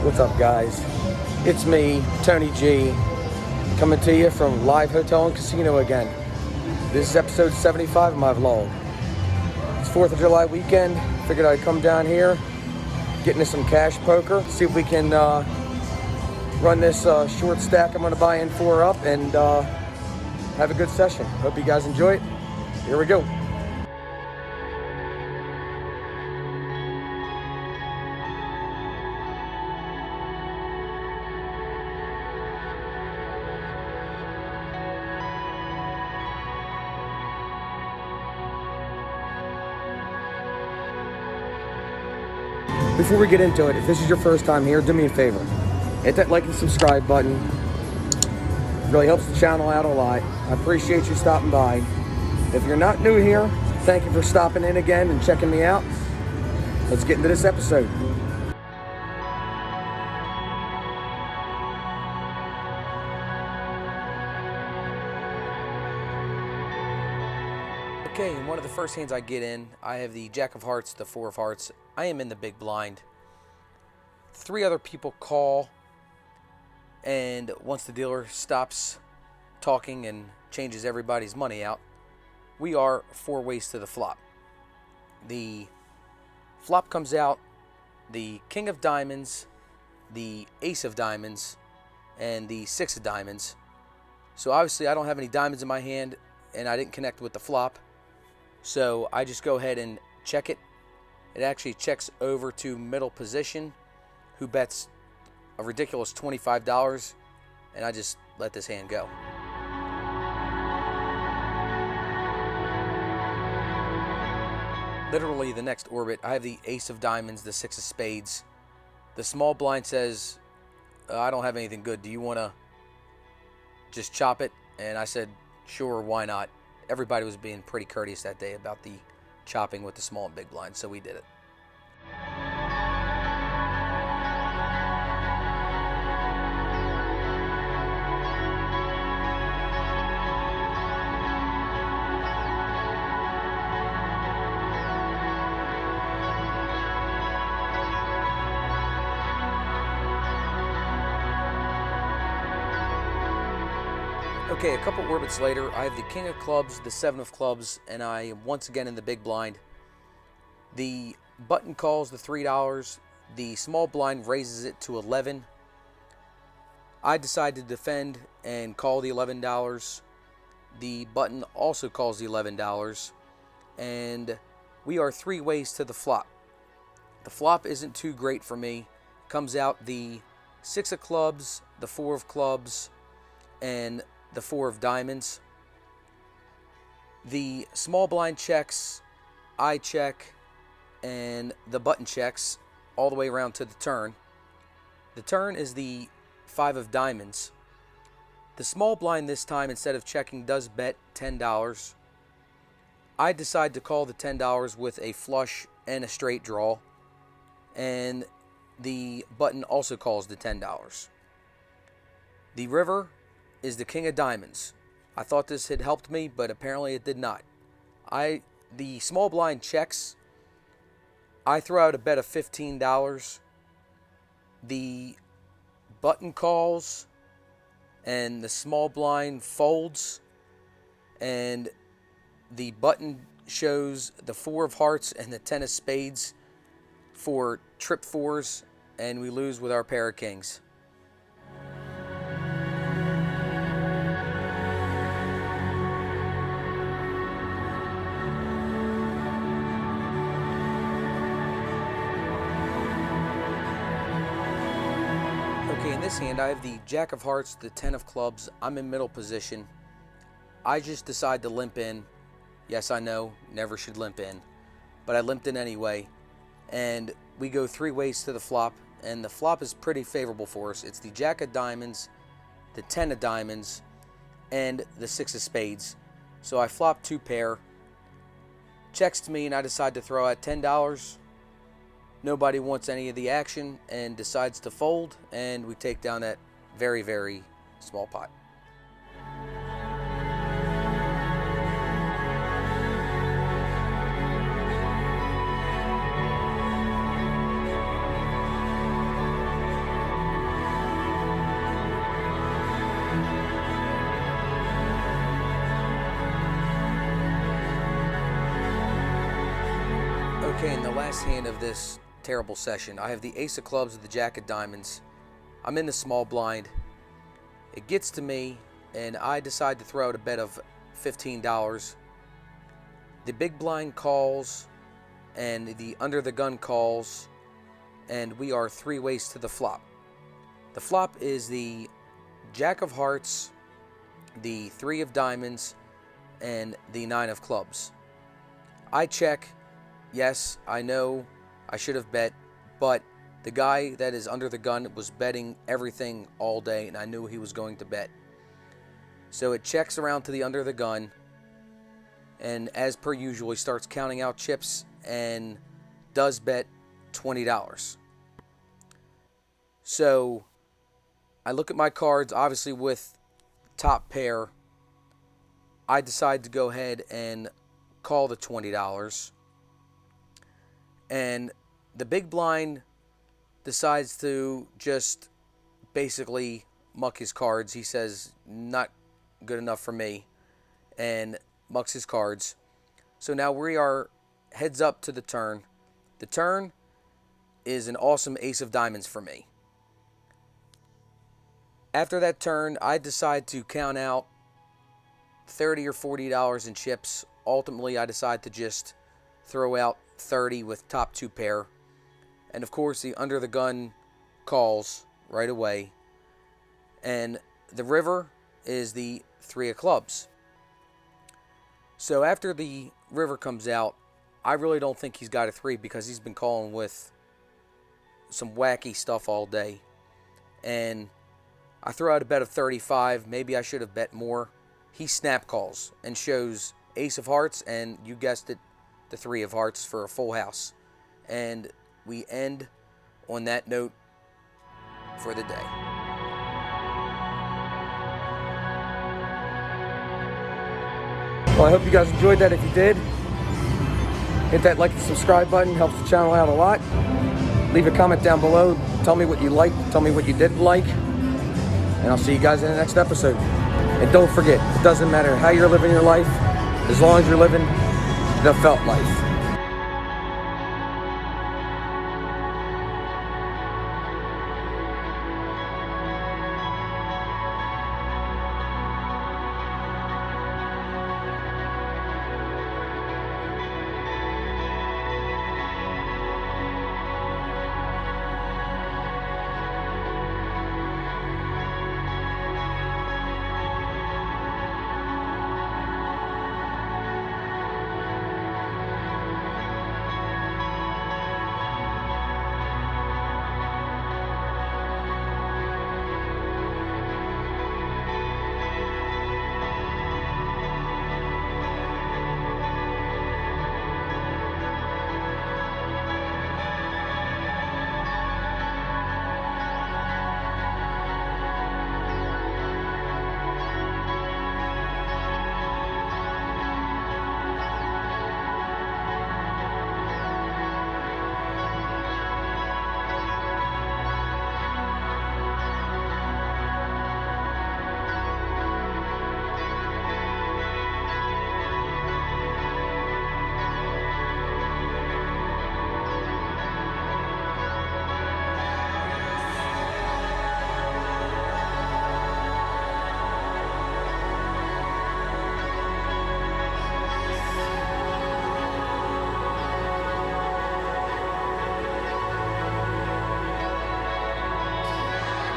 What's up, guys? It's me, Tony G, coming to you from Live Hotel and Casino again. This is episode 75 of my vlog. It's 4th of July weekend. Figured I'd come down here, get into some cash poker, see if we can run this short stack I'm going to buy in for up and have a good session. Hope you guys enjoy it. Here we go. Before we get into it, if this is your first time here, do me a favor. Hit that like and subscribe button. It really helps the channel out a lot. I appreciate you stopping by. If you're not new here, thank you for stopping in again and checking me out. Let's get into this episode. Okay, and one of the first hands I get in, I have the Jack of Hearts, the Four of Hearts. I am in the big blind. 3 other people call, and once the dealer stops talking and changes everybody's money out, we are 4 ways to the flop. The flop comes out the King of Diamonds, the Ace of Diamonds, and the 6 of Diamonds. So obviously I don't have any diamonds in my hand, and I didn't connect with the flop. So I just go ahead and check it. It actually checks over to middle position, who bets a ridiculous $25, and I just let this hand go. Literally the next orbit, I have the Ace of Diamonds, the 6 of Spades. The small blind says, I don't have anything good. Do you want to just chop it? And I said, sure, why not? Everybody was being pretty courteous that day about the chopping with the small and big blind, so we did it. Okay, a couple orbits later, I have the King of Clubs, the 7 of Clubs, and I am once again in the big blind. The button calls the $3. The small blind raises it to 11. I decide to defend and call the $11. The button also calls the $11. And we are 3 ways to the flop. The flop isn't too great for me. Comes out the 6 of Clubs, the 4 of Clubs, and the 4 of Diamonds. The small blind checks, I check, and the button checks all the way around to the turn. The turn is the 5 of Diamonds. The small blind this time, instead of checking, does bet $10. I decide to call the $10 with a flush and a straight draw, and the button also calls the $10. The river is the King of Diamonds. I thought this had helped me, but apparently it did not. The small blind checks. I throw out a bet of $15. The button calls, and the small blind folds, and the button shows the 4 of Hearts and the 10 of Spades for trip 4s, and we lose with our pair of kings. Okay, in this hand, I have the Jack of Hearts, the 10 of Clubs. I'm in middle position. I just decide to limp in. Yes, I know, never should limp in. But I limped in anyway. And we go 3 ways to the flop. And the flop is pretty favorable for us. It's the Jack of Diamonds, the 10 of Diamonds, and the 6 of Spades. So I flop 2 pair. Checks to me, and I decide to throw out $10. Nobody wants any of the action and decides to fold, and we take down that very, very small pot. Okay, in the last hand of this terrible session, I have the ace of clubs with the jack of diamonds. I'm in the small blind. It gets to me, and I decide to throw out a bet of $15. The big blind calls, and the under the gun calls, and we are three ways to the flop. The flop is the jack of hearts, the three of diamonds, and the nine of clubs. I check. Yes, I know I should have bet, but the guy that is under the gun was betting everything all day, and I knew he was going to bet. So it checks around to the under the gun, and as per usual, he starts counting out chips and does bet $20. So I look at my cards, obviously with top pair. I decide to go ahead and call the $20. And the big blind decides to just basically muck his cards. He says, not good enough for me, and mucks his cards. So now we are heads up to the turn. The turn is an awesome ace of diamonds for me. After that turn, I decide to count out $30 or $40 in chips. Ultimately, I decide to just throw out 30 with top two pair. And of course, the under the gun calls right away. And the river is the three of clubs. So after the river comes out, I really don't think he's got a three because he's been calling with some wacky stuff all day. And I throw out a bet of 35. Maybe I should have bet more. He snap calls and shows ace of hearts, and you guessed it, the three of hearts for a full house. And we end on that note for the day. Well, I hope you guys enjoyed that. If you did, hit that like and subscribe button. Helps the channel out a lot. Leave a comment down below. Tell me what you liked. Tell me what you didn't like. And I'll see you guys in the next episode. And don't forget, it doesn't matter how you're living your life, as long as you're living the felt life.